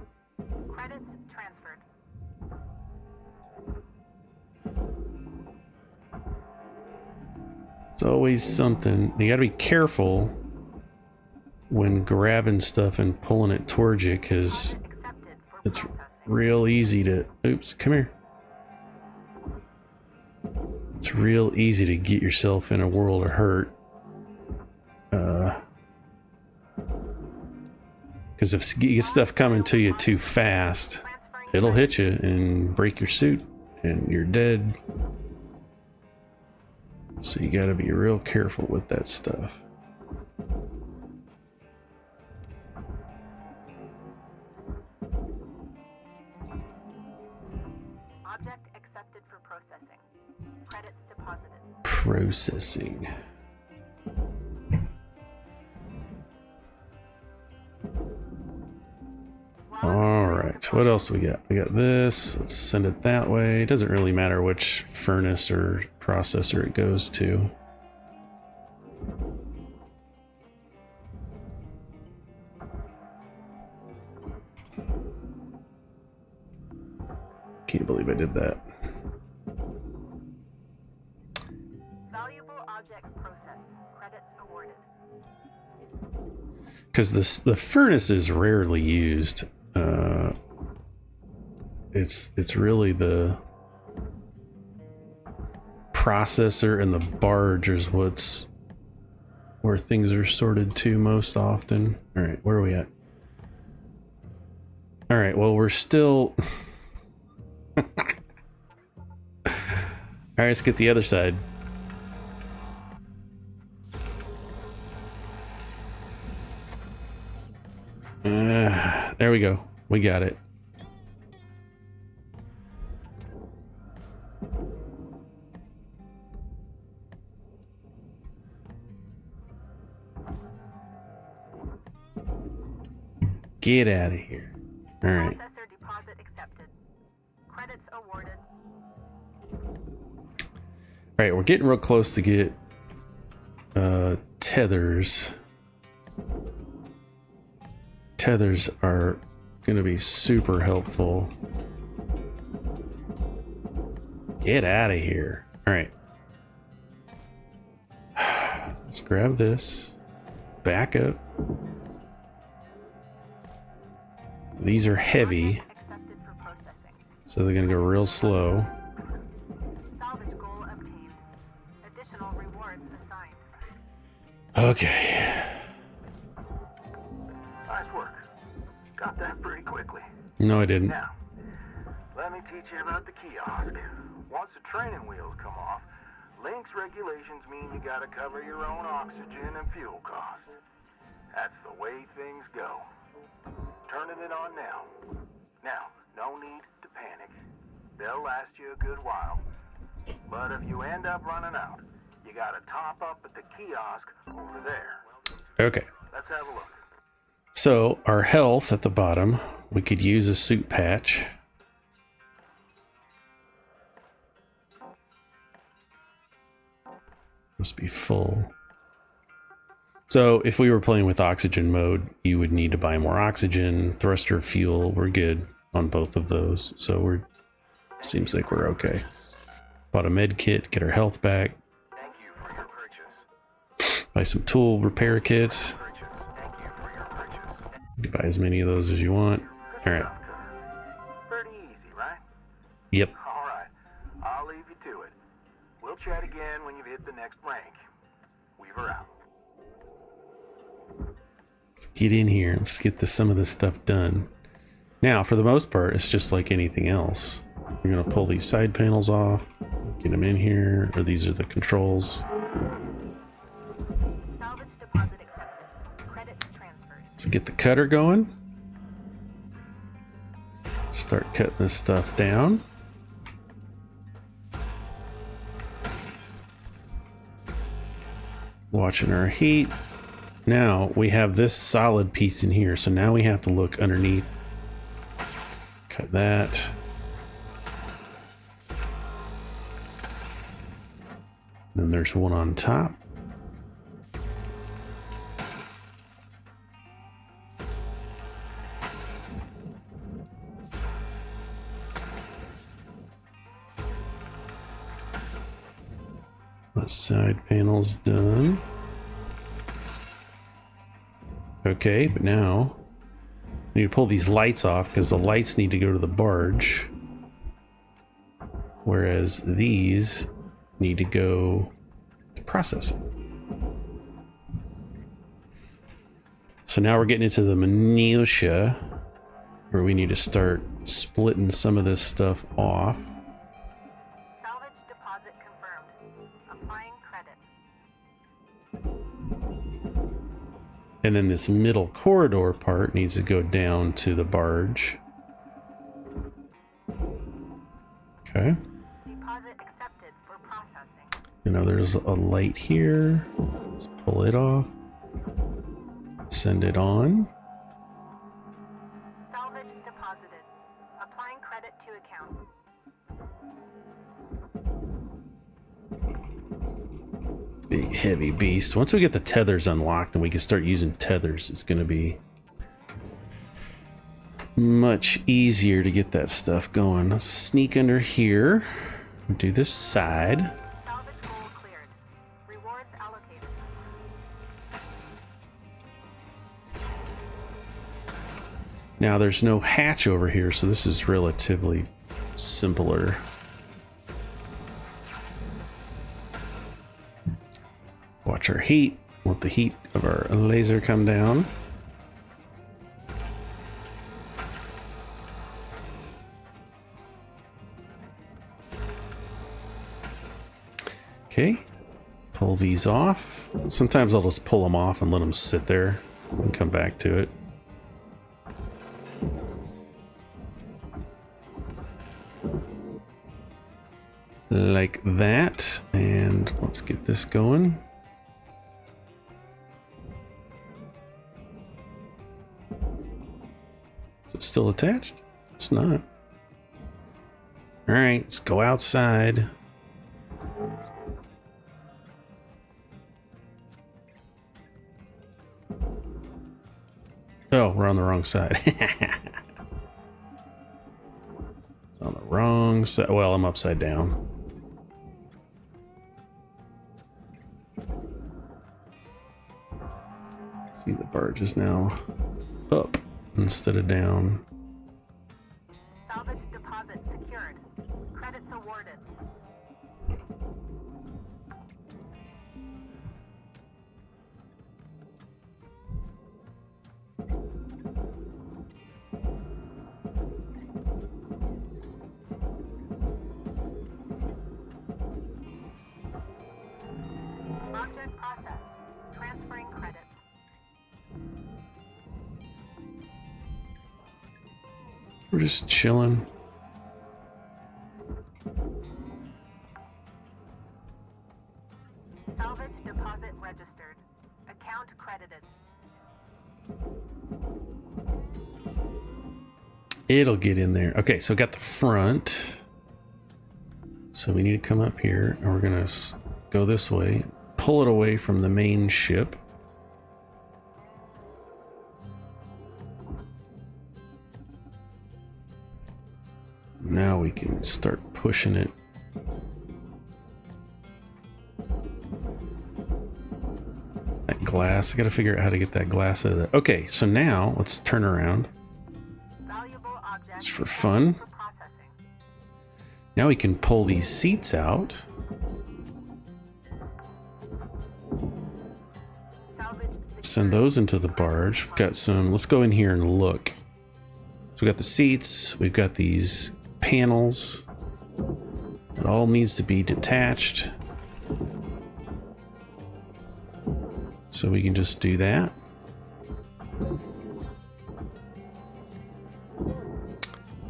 Speaker 3: Credits transferred.
Speaker 1: It's always something. You gotta be careful when grabbing stuff and pulling it towards you, because
Speaker 3: Accepted for
Speaker 1: it's
Speaker 3: processing.
Speaker 1: real easy to... Oops, come here. It's real easy to get yourself in a world of hurt. Because if you get stuff coming to you too fast, it'll hit you and break your suit, and you're dead. So you gotta be real careful with that stuff.
Speaker 3: Object accepted for processing. Credits deposited.
Speaker 1: Processing. All right, what else we got? We got this. Let's send it that way. It doesn't really matter which furnace or processor it goes to. Can't believe I did that.
Speaker 3: Valuable object processed. Credits awarded.
Speaker 1: Because the furnace is rarely used. It's really the processor and the barge is where things are sorted to most often. All right, where are we at? All right, well, we're still... All right, let's get the other side. There we go. We got it. Get out of here. All right.
Speaker 3: Processor deposit accepted. Credits awarded.
Speaker 1: All right, we're getting real close to get tethers. Tethers are going to be super helpful. Get out of here. All right. Let's grab this. Back up. These are heavy,
Speaker 3: Accepted for processing.
Speaker 1: so they're going to go real slow.
Speaker 3: Salvage goal obtained. Additional rewards assigned.
Speaker 1: Okay.
Speaker 5: Nice work. Got that pretty quickly.
Speaker 1: No, I didn't.
Speaker 5: Now, let me teach you about the kiosk. Once the training wheels come off, Link's regulations mean you gotta cover your own oxygen and fuel costs. That's the way things go. Turning it on now. Now, no need to panic. They'll last you a good while. But if you end up running out, you gotta top up at the kiosk over there.
Speaker 1: Okay.
Speaker 5: Let's have a look.
Speaker 1: So our health at the bottom, we could use a suit patch. Must be full. So if we were playing with oxygen mode, you would need to buy more oxygen, thruster fuel. We're good on both of those. So seems like we're okay. Bought a med kit, get our health back.
Speaker 5: Thank you for your purchase.
Speaker 1: Buy some tool repair kits.
Speaker 5: Thank you for your purchase.
Speaker 1: You can buy as many of those as you want. All right.
Speaker 5: Pretty easy, right?
Speaker 1: Yep.
Speaker 5: All right. I'll leave you to it. We'll chat again when you've hit the next rank. Weaver out.
Speaker 1: Let's get in here. Let's get some of this stuff done. Now, for the most part, it's just like anything else. We're going to pull these side panels off, get them in here, or these are the controls.
Speaker 3: Salvage deposit accepted. Credits transferred.
Speaker 1: Let's get the cutter going. Start cutting this stuff down. Watching our heat. Now we have this solid piece in here, so now we have to look underneath. Cut that. Then there's one on top. The side panel's done. Okay, but now I need to pull these lights off because the lights need to go to the barge, whereas these need to go to processing. So now we're getting into the minutia where we need to start splitting some of this stuff off.
Speaker 3: Salvage deposit confirmed. Applying credit.
Speaker 1: And then this middle corridor part needs to go down to the barge. Okay.
Speaker 3: Deposit accepted for processing.
Speaker 1: You know, there's a light here. Let's pull it off. Send it on.
Speaker 3: Salvage deposited. Applying credit to account.
Speaker 1: Big heavy beast. Once we get the tethers unlocked and we can start using tethers, it's going to be much easier to get that stuff going. Let's sneak under here. Do this side.
Speaker 3: Salvage goal cleared. Rewards allocated.
Speaker 1: Now there's no hatch over here, so this is relatively simpler. Watch our heat. Let the heat of our laser come down. Okay. Pull these off. Sometimes I'll just pull them off and let them sit there and come back to it. like that. And let's get this going. Is it still attached? It's not. All right, let's go outside. Oh, we're on the wrong side. It's on the wrong side. Well, I'm upside down. See, the barge is now up instead of down.
Speaker 3: Salvage deposit secured. Credits awarded. Object processed. Transferring credits.
Speaker 1: We're just chilling.
Speaker 3: Salvage deposit registered. Account credited.
Speaker 1: It'll get in there. Okay, so got the front. So we need to come up here, and we're gonna go this way, pull it away from the main ship. Now we can start pushing it. That glass, I gotta figure out how to get that glass out of there. Okay, so now let's turn around.
Speaker 3: Valuable object.
Speaker 1: It's for fun.
Speaker 3: For processing.
Speaker 1: Now we can pull these seats out.
Speaker 3: Salvage
Speaker 1: Send those into the barge. We've got some, let's go in here and look. So we got the seats, we've got these panels. It all needs to be detached. So we can just do that.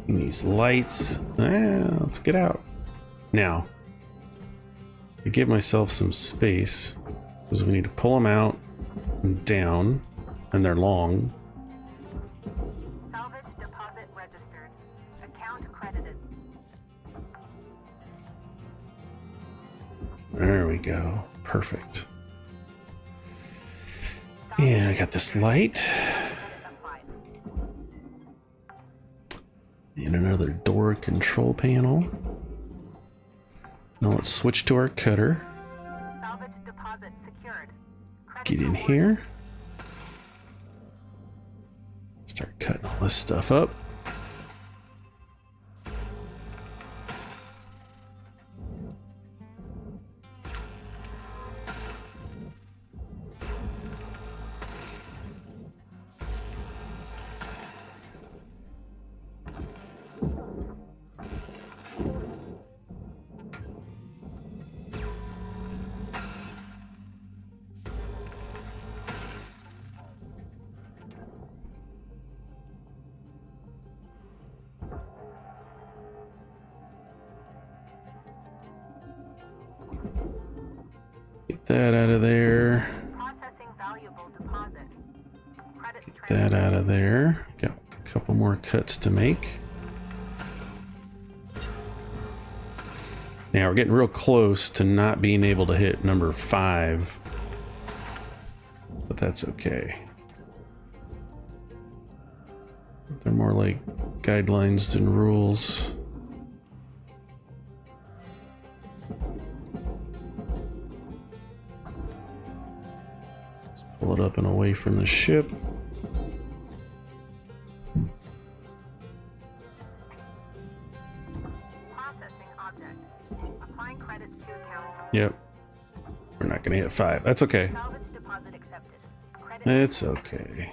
Speaker 1: And these lights, let's get out. Now, to give myself some space, because we need to pull them out and down, and they're long.
Speaker 3: Salvage deposit registered. Account credited.
Speaker 1: There we go. Perfect. And I got this light.
Speaker 3: Applied.
Speaker 1: And another door control panel. Now let's switch to our cutter.
Speaker 3: Salvage deposit secured. Credits
Speaker 1: Get in
Speaker 3: awarded.
Speaker 1: here. Start cutting all this stuff up. Get that out of there.
Speaker 3: Processing valuable deposit. Credits
Speaker 1: That out of there. Got a couple more cuts to make. Now we're getting real close to not being able to hit number 5. But that's okay. They're more like guidelines than rules. Let's pull it up and away from the ship.
Speaker 3: processing object. Applying credits to account.
Speaker 1: Yep. We're not going to hit 5. That's okay.
Speaker 3: Salvage deposit accepted. Credits
Speaker 1: It's okay.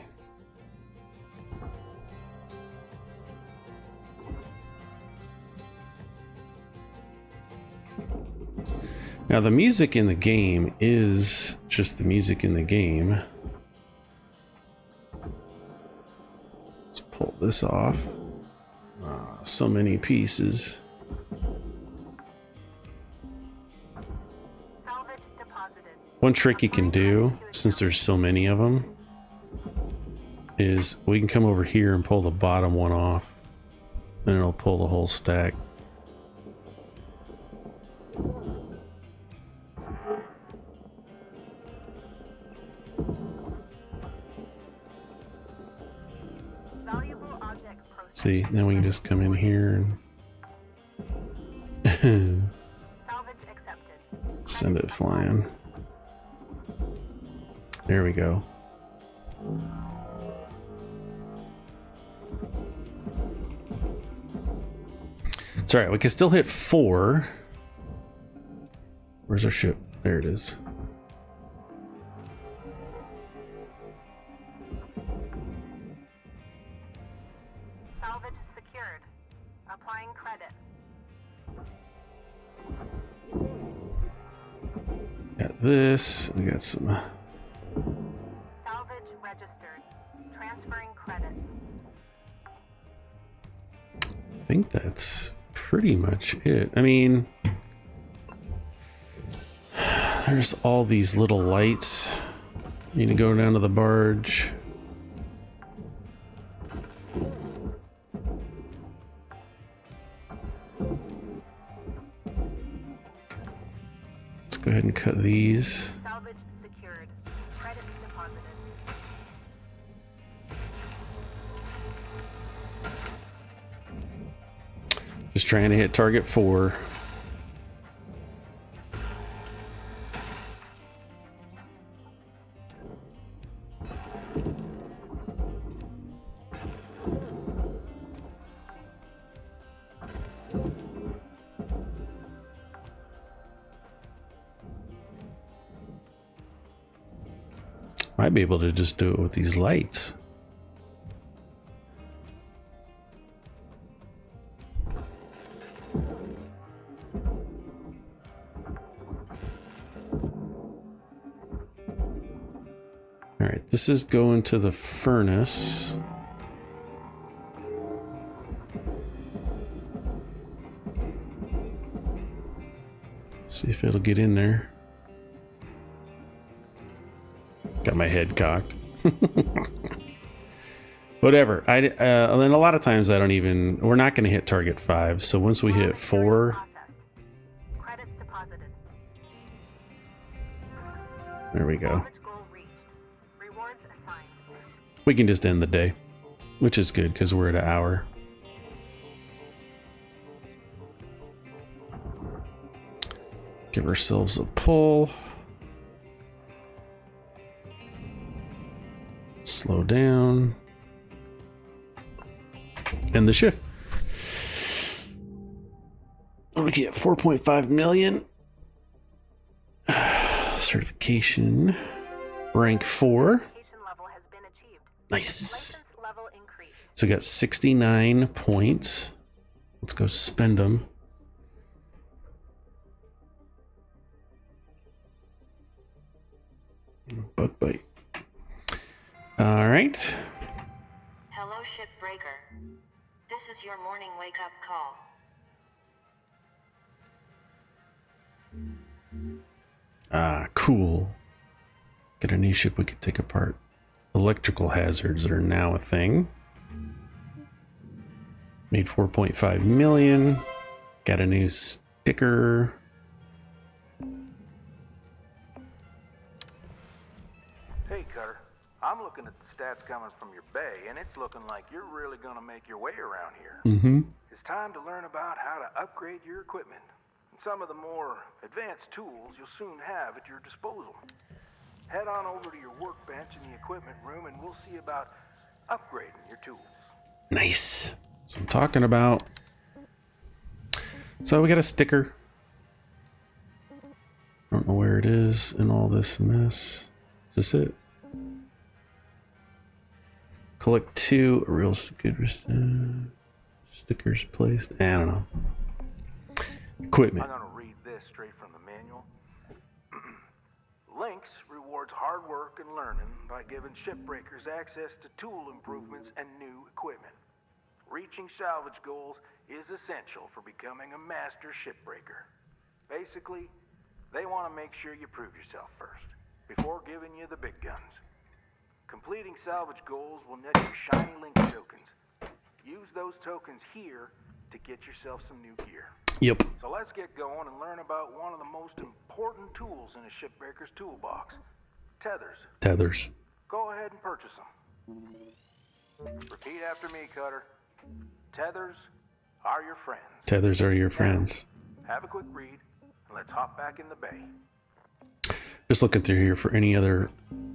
Speaker 1: Now the music in the game is just the music in the game. Let's pull this off. So many pieces. One trick you can do, since there's so many of them, is we can come over here and pull the bottom one off, and it'll pull the whole stack.
Speaker 3: Valuable object processed.
Speaker 1: See, then we can just come in here and
Speaker 3: Salvage accepted.
Speaker 1: send it flying. There we go. It's alright, we can still hit 4. Where's our ship? There it is.
Speaker 3: Salvage secured. Applying credit.
Speaker 1: Got this. We got some.
Speaker 3: Salvage registered. Transferring credits.
Speaker 1: I think that's pretty much it. I mean, there's all these little lights. You need to go down to the barge. Let's go ahead and cut these.
Speaker 3: Salvage secured. Credits deposited.
Speaker 1: Just trying to hit target 4. Might be able to just do it with these lights. All right, this is going to the furnace. See if it'll get in there. Got my head cocked. Whatever. And then a lot of times I don't even. We're not going to hit target 5. So once we hit 4,
Speaker 3: Processed. Credits deposited.
Speaker 1: there we go.
Speaker 3: Salvage goal reached. Rewards assigned.
Speaker 1: We can just end the day, which is good because we're at an hour. Give ourselves a pull. Slow down. End the shift. What do we get? 4.5 million. Certification. Rank 4.
Speaker 3: Certification level has been achieved.
Speaker 1: Nice.
Speaker 3: License level increased.
Speaker 1: So we got 69 points. Let's go spend them. Bug bite. All right.
Speaker 6: Hello, Shipbreaker. This is your morning wake-up call.
Speaker 1: Ah, cool. Get a new ship we could take apart. Electrical hazards are now a thing. Made 4.5 million. Got a new sticker.
Speaker 5: Hey, Cutter. I'm looking at the stats coming from your bay, and it's looking like you're really gonna make your way around here.
Speaker 1: Mm-hmm.
Speaker 5: It's time to learn about how to upgrade your equipment and some of the more advanced tools you'll soon have at your disposal. Head on over to your workbench in the equipment room, and we'll see about upgrading your tools.
Speaker 1: Nice. So I'm talking about. So we got a sticker. I don't know where it is in all this mess. Is this it? Collect 2 real good stickers placed. I don't know. Equipment.
Speaker 5: I'm gonna read this straight from the manual. Lynx rewards hard work and learning by giving shipbreakers access to tool improvements and new equipment. Reaching salvage goals is essential for becoming a master shipbreaker. Basically, they want to make sure you prove yourself first. before giving you the big guns. Completing salvage goals will net you shiny link tokens. Use those tokens here to get yourself some new gear.
Speaker 1: Yep.
Speaker 5: So let's get going and learn about one of the most important tools in a shipbreaker's toolbox. Tethers.
Speaker 1: Tethers.
Speaker 5: Go ahead and purchase them. Repeat after me, Cutter. Tethers are your friends.
Speaker 1: Tethers are your friends.
Speaker 5: Have a quick read, and let's hop back in the bay.
Speaker 1: Just looking through here for any other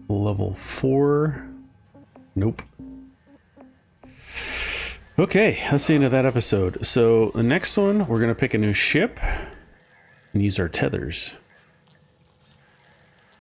Speaker 1: level 4. Nope. Okay, that's the end of that episode. So the next one, we're going to pick a new ship and use our tethers.